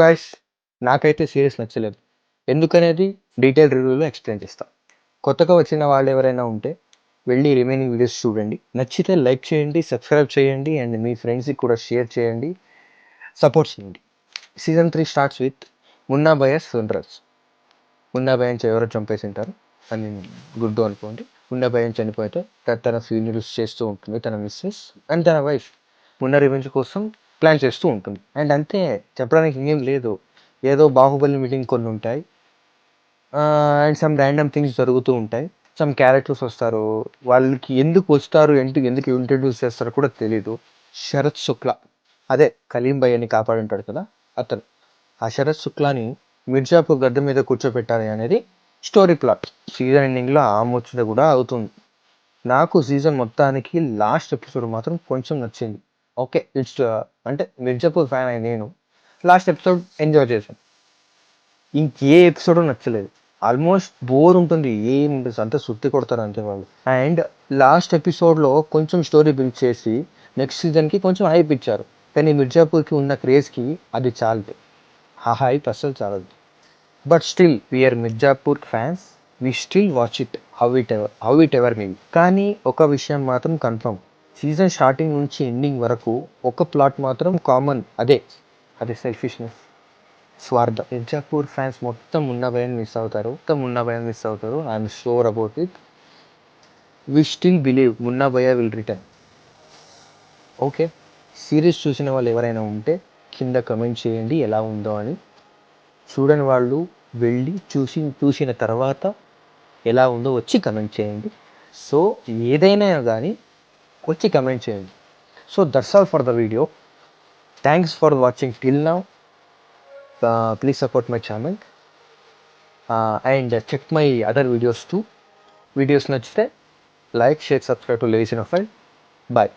Guys, నాకైతే series నచ్చలేదు. ఎందుకనేది detail రివ్యూలో ఎక్స్ప్లెయిన్ చేస్తా. కొత్తగా వచ్చిన వాళ్ళు ఎవరైనా ఉంటే వెళ్ళి రిమైనింగ్ వీడియోస్ చూడండి. నచ్చితే లైక్ చేయండి, సబ్స్క్రైబ్ చేయండి అండ్ మీ ఫ్రెండ్స్కి కూడా షేర్ చేయండి, సపోర్ట్ చేయండి. Season 3 starts with Munna Bhaiya's funerals. Munna భయన్ ఎవరో చంపేసింటారు అని గుర్తు అనుకోండి. మున్నా భయన్ చనిపోతే తన ఫ్యూనరల్స్ చేస్తూ ఉంటుంది తన మిస్సెస్ అండ్ తన వైఫ్. మున్నా రివెంజ్ కోసం ప్లాన్ చేస్తూ ఉంటుంది అండ్ అంతే, చెప్పడానికి ఇంకేం లేదు. ఏదో బాహుబలి మీటింగ్ కొన్ని ఉంటాయి అండ్ సమ్ ర్యాండమ్ థింగ్స్ జరుగుతూ ఉంటాయి. సమ్ క్యారెక్టర్స్ వస్తారు, వాళ్ళకి ఎందుకు వస్తారు, ఎందుకు ఇంట్రడ్యూస్ చేస్తారో కూడా తెలీదు. శరత్ శుక్లా, అదే కలీం భయ్యని కాపాడుంటాడు కదా అతను. ఆ శరత్ శుక్లాని మిర్జాపూర్ గడ్డ మీద కూర్చోపెట్టాలి అనేది స్టోరీ ప్లాట్. సీజన్ ఎండింగ్లో ఆ ముచ్చట కూడా అవుతుంది. నాకు సీజన్ మొత్తానికి లాస్ట్ ఎపిసోడ్ మాత్రం కొంచెం నచ్చింది. ఓకే, ఇట్స్ అంటే మిర్జాపూర్ ఫ్యాన్ అయి నేను లాస్ట్ ఎపిసోడ్ ఎంజాయ్ చేశాను. ఇంకే ఎపిసోడ్ నచ్చలేదు. ఆల్మోస్ట్ బోర్ ఉంటుంది, ఏముంటుంది అంతా సుత్తి కొడతారు అంతే వాళ్ళు. అండ్ లాస్ట్ ఎపిసోడ్లో కొంచెం స్టోరీ బిల్డ్ చేసి నెక్స్ట్ సీజన్కి కొంచెం హైప్ ఇచ్చారు. కానీ మిర్జాపూర్కి ఉన్న క్రేజ్కి అది చాలదు. ఆ హైప్ అస్సలు చాలదు. But still we are Mirzapur fans, we still watch it how it ever may. కానీ ఒక విషయం మాత్రం కన్ఫర్మ్, సీజన్ స్టార్టింగ్ నుంచి ఎండింగ్ వరకు ఒక ప్లాట్ మాత్రం కామన్, అదే సెల్ఫిష్నెస్, స్వార్థం. మిర్జాపూర్ ఫ్యాన్స్ మొత్తం మున్నా భయన్ మిస్ అవుతారు. I'm sure about it. We still believe Munna Bhaiya will return. Okay, series చూసిన వాళ్ళు ఎవరైనా ఉంటే కింద కమెంట్ చేయండి ఎలా ఉందో అని. చూడని వాళ్ళు వెళ్ళి చూసిన తర్వాత ఎలా ఉందో వచ్చి కమెంట్ చేయండి. సో ఏదైనా కానీ వచ్చి కమెంట్ చేయండి. So that's all for the video. Thanks for watching till now. Please support my channel and check my other videos too. Videos నచ్చితే like, share, subscribe to Lazy Novel. Bye.